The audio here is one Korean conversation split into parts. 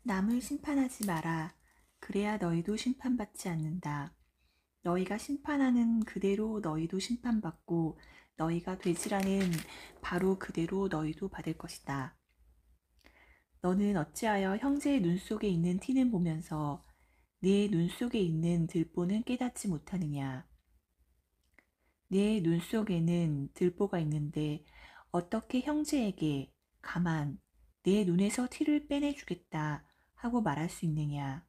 남을 심판하지 마라. 그래야 너희도 심판받지 않는다. 너희가 심판하는 그대로 너희도 심판받고 너희가 되지라는 바로 그대로 너희도 받을 것이다. 너는 어찌하여 형제의 눈 속에 있는 티는 보면서 네 눈 속에 있는 들보는 깨닫지 못하느냐. 네 눈 속에는 들보가 있는데 어떻게 형제에게 가만 내 눈에서 티를 빼내주겠다 하고 말할 수 있느냐.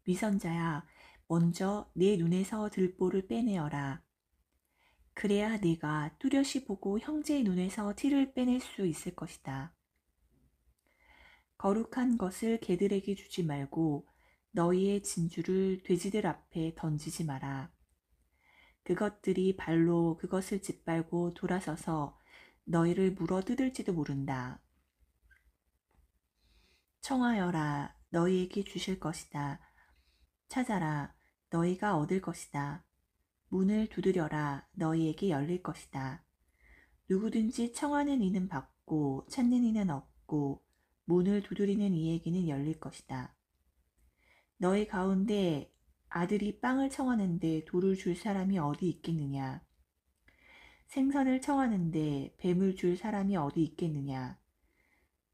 위선자야, 먼저 내 눈에서 들보를 빼내어라. 그래야 네가 뚜렷이 보고 형제의 눈에서 티를 빼낼 수 있을 것이다. 거룩한 것을 개들에게 주지 말고 너희의 진주를 돼지들 앞에 던지지 마라. 그것들이 발로 그것을 짓밟고 돌아서서 너희를 물어 뜯을지도 모른다. 청하여라, 너희에게 주실 것이다. 찾아라, 너희가 얻을 것이다. 문을 두드려라, 너희에게 열릴 것이다. 누구든지 청하는 이는 받고 찾는 이는 얻고 문을 두드리는 이에게는 열릴 것이다. 너희 가운데 아들이 빵을 청하는데 돌을 줄 사람이 어디 있겠느냐? 생선을 청하는데 뱀을 줄 사람이 어디 있겠느냐?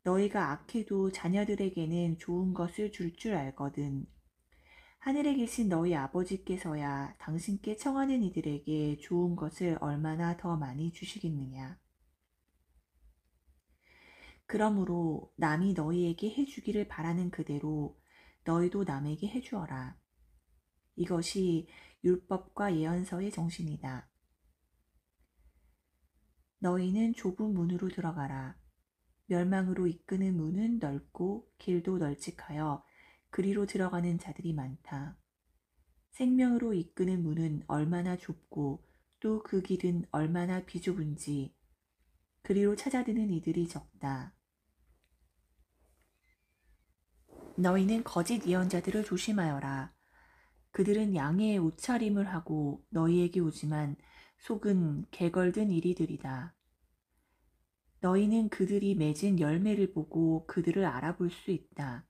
너희가 악해도 자녀들에게는 좋은 것을 줄 알거든. 하늘에 계신 너희 아버지께서야 당신께 청하는 이들에게 좋은 것을 얼마나 더 많이 주시겠느냐. 그러므로 남이 너희에게 해주기를 바라는 그대로 너희도 남에게 해주어라. 이것이 율법과 예언서의 정신이다. 너희는 좁은 문으로 들어가라. 멸망으로 이끄는 문은 넓고 길도 널찍하여 그리로 들어가는 자들이 많다. 생명으로 이끄는 문은 얼마나 좁고 또 그 길은 얼마나 비좁은지 그리로 찾아드는 이들이 적다. 너희는 거짓 예언자들을 조심하여라. 그들은 양의 옷차림을 하고 너희에게 오지만 속은 개걸든 이리들이다. 너희는 그들이 맺은 열매를 보고 그들을 알아볼 수 있다.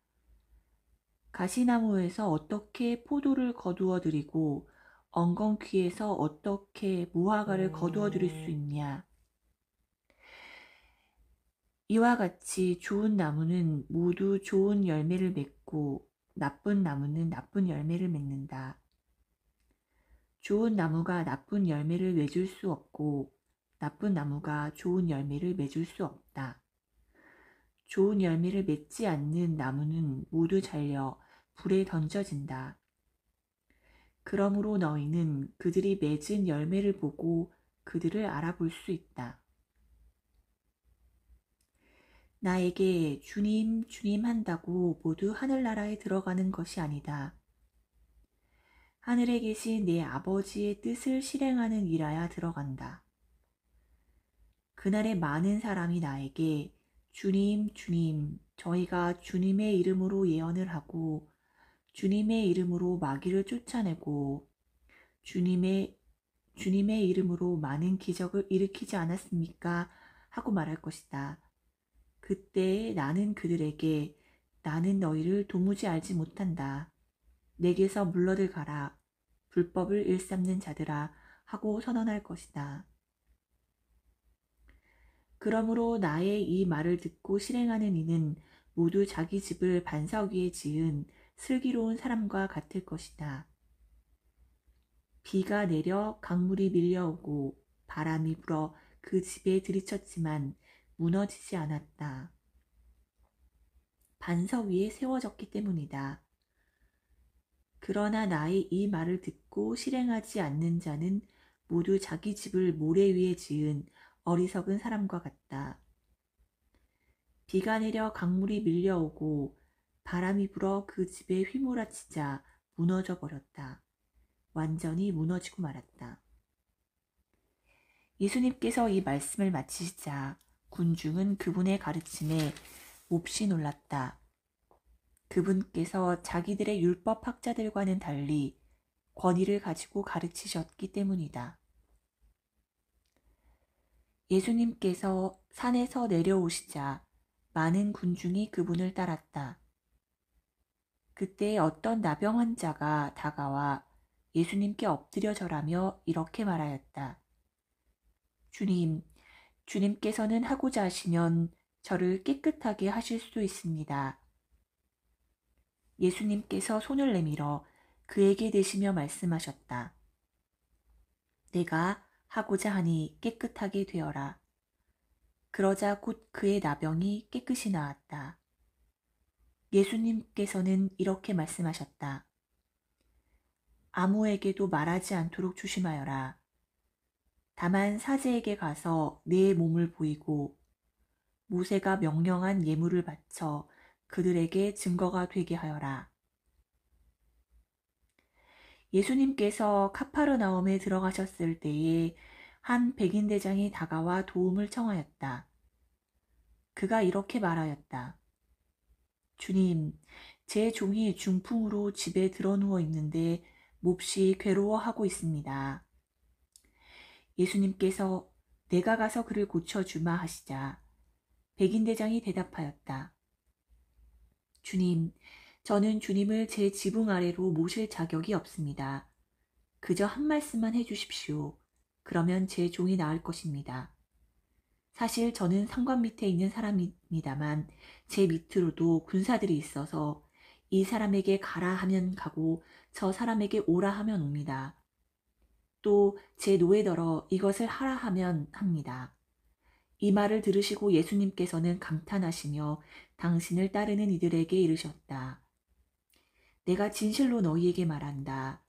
가시나무에서 어떻게 포도를 거두어 드리고 엉겅퀴에서 어떻게 무화과를 거두어 드릴 수 있냐. 이와 같이 좋은 나무는 모두 좋은 열매를 맺고 나쁜 나무는 나쁜 열매를 맺는다. 좋은 나무가 나쁜 열매를 맺을 수 없고 나쁜 나무가 좋은 열매를 맺을 수 없다. 좋은 열매를 맺지 않는 나무는 모두 잘려 불에 던져진다. 그러므로 너희는 그들이 맺은 열매를 보고 그들을 알아볼 수 있다. 나에게 주님, 주님 한다고 모두 하늘나라에 들어가는 것이 아니다. 하늘에 계신 내 아버지의 뜻을 실행하는 이라야 들어간다. 그날에 많은 사람이 나에게 주님, 주님, 저희가 주님의 이름으로 예언을 하고 주님의 이름으로 마귀를 쫓아내고 주님의 이름으로 많은 기적을 일으키지 않았습니까? 하고 말할 것이다. 그때 나는 그들에게 나는 너희를 도무지 알지 못한다. 내게서 물러들 가라. 불법을 일삼는 자들아 하고 선언할 것이다. 그러므로 나의 이 말을 듣고 실행하는 이는 모두 자기 집을 반석 위에 지은 슬기로운 사람과 같을 것이다. 비가 내려 강물이 밀려오고 바람이 불어 그 집에 들이쳤지만 무너지지 않았다. 반석 위에 세워졌기 때문이다. 그러나 나의 이 말을 듣고 실행하지 않는 자는 모두 자기 집을 모래 위에 지은 어리석은 사람과 같다. 비가 내려 강물이 밀려오고 바람이 불어 그 집에 휘몰아치자 무너져 버렸다. 완전히 무너지고 말았다. 예수님께서 이 말씀을 마치시자 군중은 그분의 가르침에 몹시 놀랐다. 그분께서 자기들의 율법 학자들과는 달리 권위를 가지고 가르치셨기 때문이다. 예수님께서 산에서 내려오시자 많은 군중이 그분을 따랐다. 그때 어떤 나병 환자가 다가와 예수님께 엎드려 절하며 이렇게 말하였다. 주님, 주님께서는 하고자 하시면 저를 깨끗하게 하실 수 있습니다. 예수님께서 손을 내밀어 그에게 대시며 말씀하셨다. 내가 하고자 하니 깨끗하게 되어라. 그러자 곧 그의 나병이 깨끗이 나았다. 예수님께서는 이렇게 말씀하셨다. 아무에게도 말하지 않도록 조심하여라. 다만 사제에게 가서 내 몸을 보이고 모세가 명령한 예물을 바쳐 그들에게 증거가 되게 하여라. 예수님께서 카파르나움에 들어가셨을 때에 한 백인 대장이 다가와 도움을 청하였다. 그가 이렇게 말하였다. 주님, 제 종이 중풍으로 집에 들어누워 있는데 몹시 괴로워하고 있습니다. 예수님께서 내가 가서 그를 고쳐주마 하시자 백인 대장이 대답하였다. 주님, 저는 주님을 제 지붕 아래로 모실 자격이 없습니다. 그저 한 말씀만 해주십시오. 그러면 제 종이 나을 것입니다. 사실 저는 상관 밑에 있는 사람입니다만 제 밑으로도 군사들이 있어서 이 사람에게 가라 하면 가고 저 사람에게 오라 하면 옵니다. 또 제 노예더러 이것을 하라 하면 합니다. 이 말을 들으시고 예수님께서는 감탄하시며 당신을 따르는 이들에게 이르셨다. 내가 진실로 너희에게 말한다.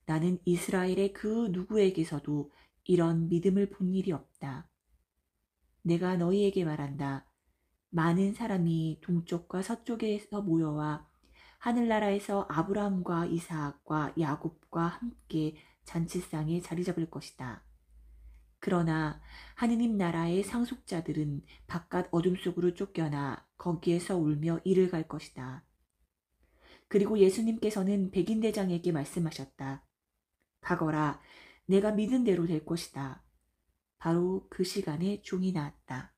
나는 이스라엘의 그 누구에게서도 이런 믿음을 본 일이 없다. 내가 너희에게 말한다. 많은 사람이 동쪽과 서쪽에서 모여와 하늘나라에서 아브라함과 이삭과 야곱과 함께 잔치상에 자리 잡을 것이다. 그러나 하느님 나라의 상속자들은 바깥 어둠 속으로 쫓겨나 거기에서 울며 이를 갈 것이다. 그리고 예수님께서는 백인 대장에게 말씀하셨다. 가거라, 내가 믿은 대로 될 것이다. 바로 그 시간에 종이 나았다.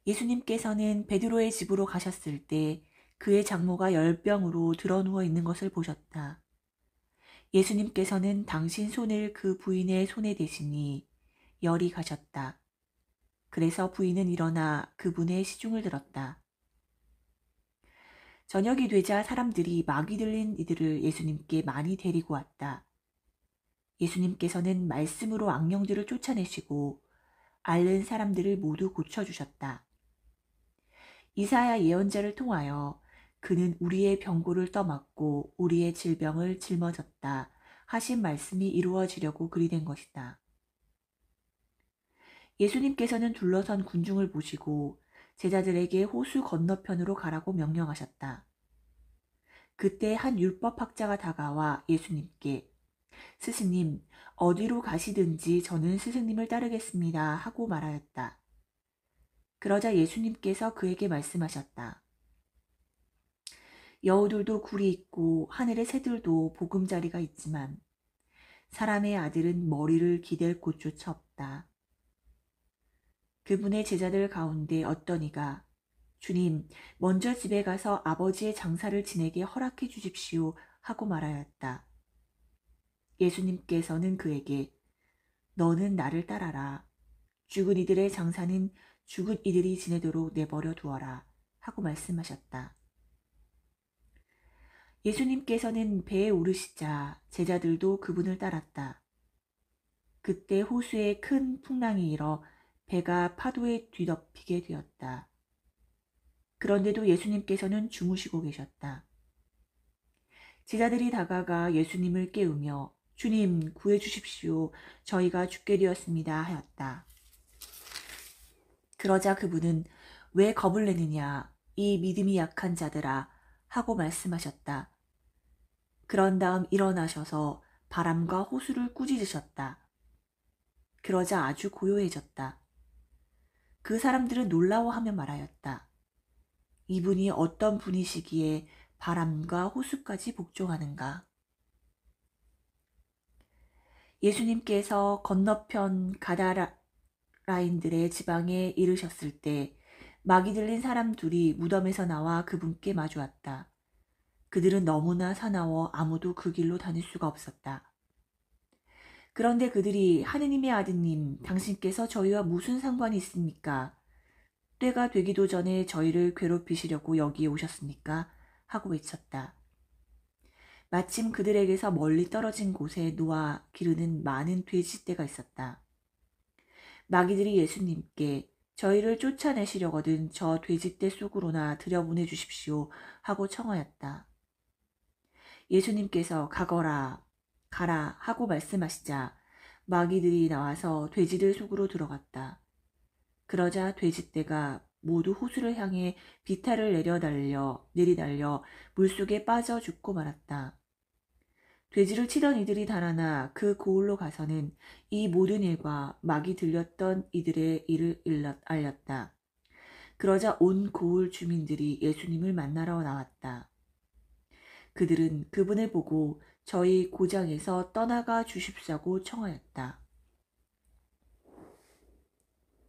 예수님께서는 베드로의 집으로 가셨을 때 그의 장모가 열병으로 드러누워 있는 것을 보셨다. 예수님께서는 당신 손을 그 부인의 손에 대시니 열이 가셨다. 그래서 부인은 일어나 그분의 시중을 들었다. 저녁이 되자 사람들이 막이 들린 이들을 예수님께 많이 데리고 왔다. 예수님께서는 말씀으로 악령들을 쫓아내시고 앓는 사람들을 모두 고쳐주셨다. 이사야 예언자를 통하여 그는 우리의 병고를 떠맡고 우리의 질병을 짊어졌다 하신 말씀이 이루어지려고 그리 된 것이다. 예수님께서는 둘러선 군중을 보시고 제자들에게 호수 건너편으로 가라고 명령하셨다. 그때 한 율법학자가 다가와 예수님께 스승님, 어디로 가시든지 저는 스승님을 따르겠습니다 하고 말하였다. 그러자 예수님께서 그에게 말씀하셨다. 여우들도 굴이 있고 하늘의 새들도 보금자리가 있지만 사람의 아들은 머리를 기댈 곳조차 없다. 그분의 제자들 가운데 어떤 이가 주님, 먼저 집에 가서 아버지의 장사를 지내게 허락해 주십시오 하고 말하였다. 예수님께서는 그에게 너는 나를 따라라. 죽은 이들의 장사는 죽은 이들이 지내도록 내버려 두어라 하고 말씀하셨다. 예수님께서는 배에 오르시자 제자들도 그분을 따랐다. 그때 호수에 큰 풍랑이 일어 배가 파도에 뒤덮이게 되었다. 그런데도 예수님께서는 주무시고 계셨다. 제자들이 다가가 예수님을 깨우며 주님 구해 주십시오. 저희가 죽게 되었습니다 하였다. 그러자 그분은 왜 겁을 내느냐 이 믿음이 약한 자들아 하고 말씀하셨다. 그런 다음 일어나셔서 바람과 호수를 꾸짖으셨다. 그러자 아주 고요해졌다. 그 사람들은 놀라워하며 말하였다. 이분이 어떤 분이시기에 바람과 호수까지 복종하는가. 예수님께서 건너편 가드라인들의 지방에 이르셨을 때 막이 들린 사람 둘이 무덤에서 나와 그분께 마주왔다. 그들은 너무나 사나워 아무도 그 길로 다닐 수가 없었다. 그런데 그들이 하느님의 아드님, 당신께서 저희와 무슨 상관이 있습니까? 때가 되기도 전에 저희를 괴롭히시려고 여기에 오셨습니까? 하고 외쳤다. 마침 그들에게서 멀리 떨어진 곳에 놓아 기르는 많은 돼지떼가 있었다. 마귀들이 예수님께 저희를 쫓아내시려거든 저 돼지떼 속으로나 들여보내 주십시오 하고 청하였다. 예수님께서 가라 하고 말씀하시자 마귀들이 나와서 돼지들 속으로 들어갔다. 그러자 돼지떼가 모두 호수를 향해 비탈을 내리달려 물속에 빠져 죽고 말았다. 돼지를 치던 이들이 달아나 그 고을로 가서는 이 모든 일과 막이 들렸던 이들의 일을 알렸다. 그러자 온 고을 주민들이 예수님을 만나러 나왔다. 그들은 그분을 보고 저희 고장에서 떠나가 주십사고 청하였다.